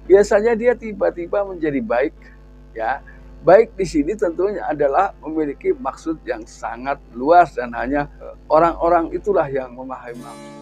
biasanya dia tiba-tiba menjadi baik, ya. Baik di sini tentunya adalah memiliki maksud yang sangat luas dan hanya orang-orang itulah yang memahami maksud.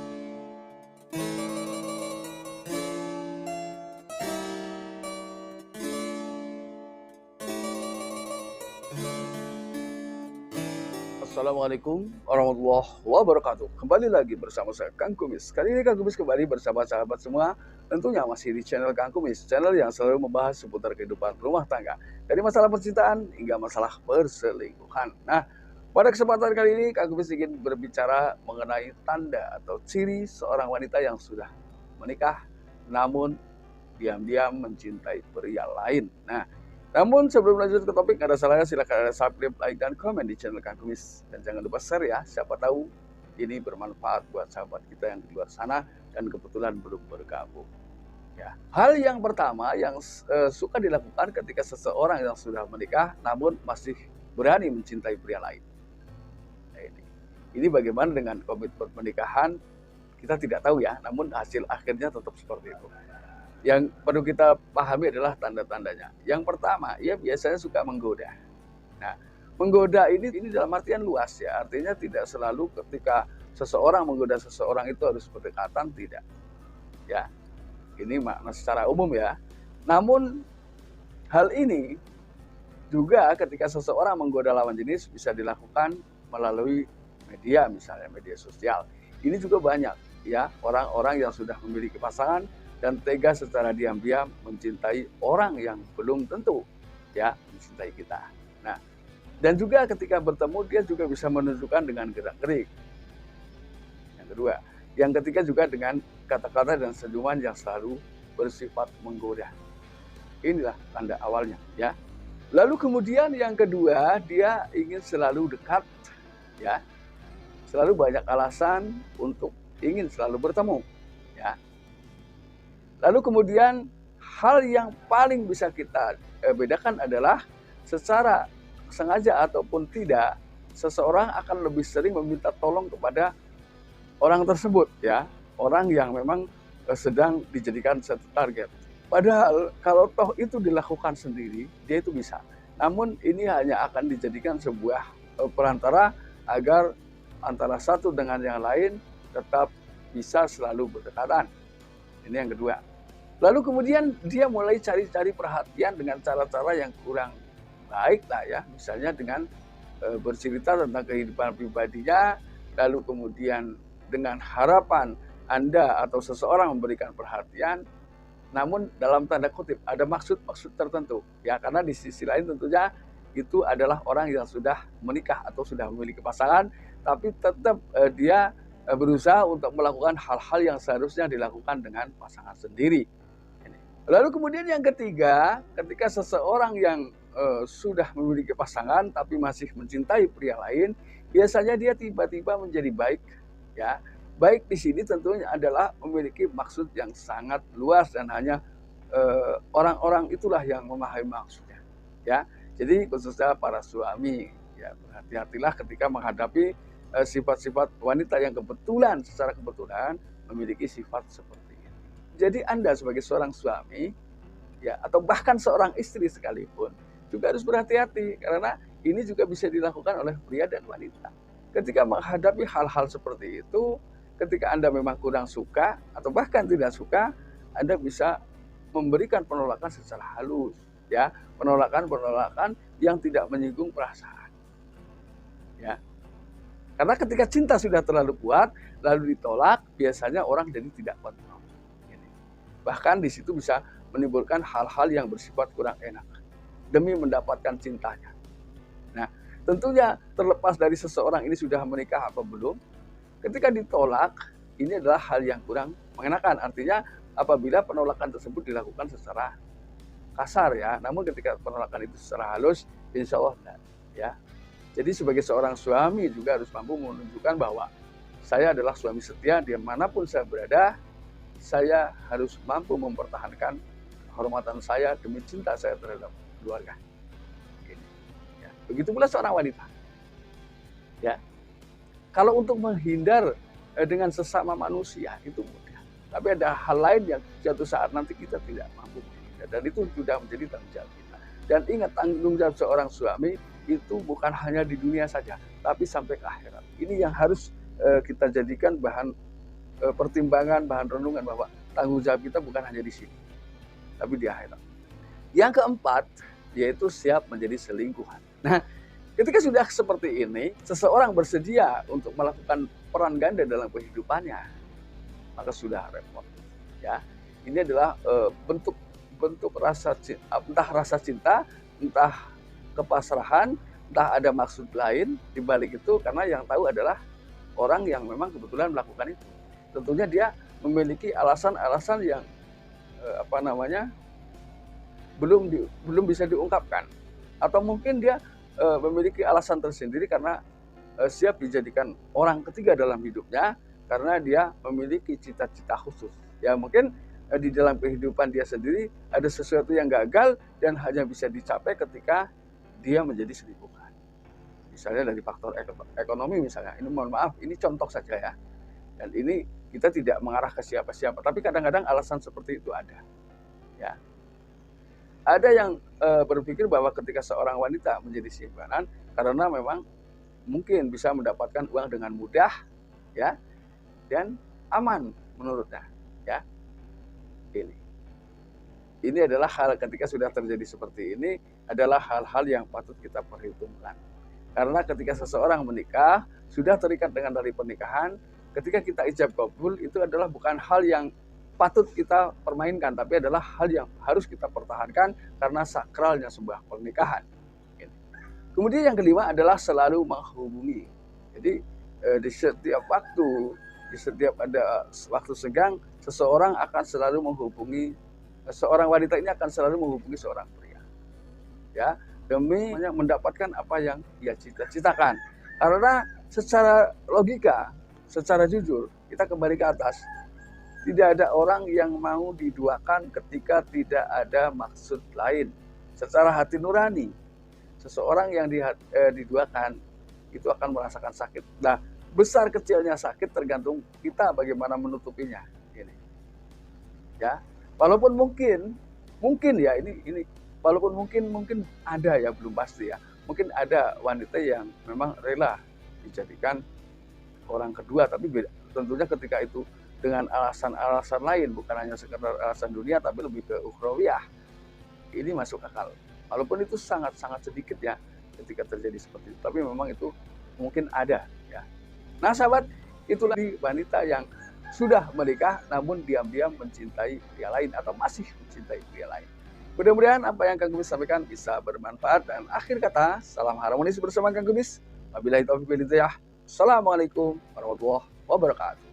Assalamualaikum warahmatullahi wabarakatuh. Kembali lagi bersama saya Kang Kumis. Kali ini Kang Kumis kembali bersama sahabat semua. Tentunya masih di channel Kang Kumis, channel yang selalu membahas seputar kehidupan rumah tangga, dari masalah percintaan hingga masalah perselingkuhan. Nah, pada kesempatan kali ini Kang Kumis ingin berbicara mengenai tanda atau ciri seorang wanita yang sudah menikah namun diam-diam mencintai pria lain. Nah, namun sebelum lanjut ke topik, ada salahnya silahkan subscribe, like, dan komen di channel Kang Kumis. Dan jangan lupa share ya, siapa tahu ini bermanfaat buat sahabat kita yang di luar sana dan kebetulan belum bergabung. Ya. Hal yang pertama yang suka dilakukan ketika seseorang yang sudah menikah namun masih berani mencintai pria lain. Nah, ini bagaimana dengan komitmen pernikahan, kita tidak tahu ya, namun hasil akhirnya tetap seperti itu. Yang perlu kita pahami adalah tanda-tandanya. Yang pertama, ia biasanya suka menggoda. Nah, menggoda ini dalam artian luas ya, artinya tidak selalu ketika seseorang menggoda seseorang itu harus berdekatan, tidak. Ya, ini makna secara umum ya. Namun hal ini juga ketika seseorang menggoda lawan jenis bisa dilakukan melalui media, misalnya media sosial. Ini juga banyak ya, orang-orang yang sudah memiliki pasangan dan tega secara diam-diam mencintai orang yang belum tentu ya mencintai kita. Nah, dan juga ketika bertemu dia juga bisa menunjukkan dengan gerak-gerik. Yang kedua, yang ketiga juga dengan kata-kata dan senyuman yang selalu bersifat menggoda. Inilah tanda awalnya ya. Lalu kemudian yang kedua, dia ingin selalu dekat ya. Selalu banyak alasan untuk ingin selalu bertemu ya. Lalu kemudian hal yang paling bisa kita bedakan adalah secara sengaja ataupun tidak, seseorang akan lebih sering meminta tolong kepada orang tersebut ya, orang yang memang sedang dijadikan satu target. Padahal kalau toh itu dilakukan sendiri, dia itu bisa. Namun ini hanya akan dijadikan sebuah perantara agar antara satu dengan yang lain tetap bisa selalu berdekatan. Ini yang kedua. Lalu kemudian dia mulai cari-cari perhatian dengan cara-cara yang kurang baik lah ya. Misalnya dengan bercerita tentang kehidupan pribadinya, lalu kemudian dengan harapan Anda atau seseorang memberikan perhatian, namun dalam tanda kutip ada maksud-maksud tertentu. Ya, karena di sisi lain tentunya itu adalah orang yang sudah menikah atau sudah memiliki pasangan, tapi tetap dia berusaha untuk melakukan hal-hal yang seharusnya dilakukan dengan pasangan sendiri. Lalu kemudian yang ketiga, ketika seseorang yang sudah memiliki pasangan tapi masih mencintai pria lain, biasanya dia tiba-tiba menjadi baik. Ya, baik di sini tentunya adalah memiliki maksud yang sangat luas dan hanya orang-orang itulah yang memahami maksudnya. Ya, jadi khususnya para suami, ya berhati-hatilah ketika menghadapi sifat-sifat wanita yang secara kebetulan memiliki sifat seperti ini. Jadi Anda sebagai seorang suami, ya atau bahkan seorang istri sekalipun, juga harus berhati-hati karena ini juga bisa dilakukan oleh pria dan wanita. Ketika menghadapi hal-hal seperti itu, ketika Anda memang kurang suka atau bahkan tidak suka, Anda bisa memberikan penolakan secara halus, ya penolakan yang tidak menyinggung perasaan, ya. Karena ketika cinta sudah terlalu kuat, lalu ditolak, biasanya orang jadi tidak kontrol. Bahkan di situ bisa menimbulkan hal-hal yang bersifat kurang enak demi mendapatkan cintanya. Nah, tentunya terlepas dari seseorang ini sudah menikah apa belum, ketika ditolak, ini adalah hal yang kurang mengenakan. Artinya apabila penolakan tersebut dilakukan secara kasar ya, namun ketika penolakan itu secara halus, insya Allah ya. Jadi sebagai seorang suami juga harus mampu menunjukkan bahwa saya adalah suami setia, dimanapun saya berada, saya harus mampu mempertahankan kehormatan saya demi cinta saya terhadap keluarga. Ya. Begitu pula seorang wanita. Ya, kalau untuk menghindar dengan sesama manusia itu mudah. Tapi ada hal lain yang suatu saat nanti kita tidak mampu menunda, dan itu sudah menjadi tanggung jawab kita. Dan ingat, tanggung jawab seorang suami itu bukan hanya di dunia saja, tapi sampai ke akhirat. Ini yang harus kita jadikan bahan pertimbangan, bahan renungan, bahwa tanggung jawab kita bukan hanya di sini, tapi di akhirat. Yang keempat, yaitu siap menjadi selingkuhan. Nah, ketika sudah seperti ini, seseorang bersedia untuk melakukan peran ganda dalam kehidupannya, maka sudah repot. Ya, ini adalah bentuk rasa cinta, entah rasa cinta, entah kepasrahan, entah ada maksud lain di balik itu, karena yang tahu adalah orang yang memang kebetulan melakukan itu. Tentunya dia memiliki alasan-alasan yang belum bisa diungkapkan, atau mungkin dia memiliki alasan tersendiri karena siap dijadikan orang ketiga dalam hidupnya, karena dia memiliki cita-cita khusus. Ya mungkin di dalam kehidupan dia sendiri ada sesuatu yang gagal dan hanya bisa dicapai ketika dia menjadi selingkuhan. Misalnya dari faktor ekonomi misalnya. Ini mohon maaf, ini contoh saja ya. Dan ini kita tidak mengarah ke siapa-siapa, tapi kadang-kadang alasan seperti itu ada. Ya. Ada yang berpikir bahwa ketika seorang wanita menjadi simpanan karena memang mungkin bisa mendapatkan uang dengan mudah, ya, dan aman menurutnya, ya. Ini adalah hal, ketika sudah terjadi seperti ini adalah hal-hal yang patut kita perhitungkan. Karena ketika seseorang menikah, sudah terikat dengan tali pernikahan, ketika kita ijab kabul, itu adalah bukan hal yang patut kita permainkan, tapi adalah hal yang harus kita pertahankan karena sakralnya sebuah pernikahan. Kemudian yang kelima adalah selalu menghubungi. Jadi di setiap waktu, di setiap ada waktu senggang, seseorang akan selalu menghubungi, seorang wanita ini akan selalu menghubungi seorang pria, ya, demi mendapatkan apa yang ia cita-citakan. Karena secara logika, secara jujur, kita kembali ke atas. Tidak ada orang yang mau diduakan ketika tidak ada maksud lain. Secara hati nurani, seseorang yang diduakan itu akan merasakan sakit. Nah, besar kecilnya sakit tergantung kita bagaimana menutupinya. Ini, ya, walaupun mungkin ya ini, walaupun mungkin ada ya, belum pasti ya. Mungkin ada wanita yang memang rela dijadikan orang kedua, tapi tentunya ketika itu dengan alasan-alasan lain, bukan hanya sekedar alasan dunia, tapi lebih ke ukhrawiyah. Ini masuk akal. Walaupun itu sangat-sangat sedikit ya ketika terjadi seperti itu, tapi memang itu mungkin ada ya. Nah sahabat, itulah wanita yang sudah menikah namun diam-diam mencintai pria lain atau masih mencintai pria lain. Mudah-mudahan apa yang Kang Gubis sampaikan bisa bermanfaat, dan akhir kata, salam harmonis bersama Kang Gubis. Wabillahi taufiq wal hidayah. Assalamualaikum warahmatullahi wabarakatuh.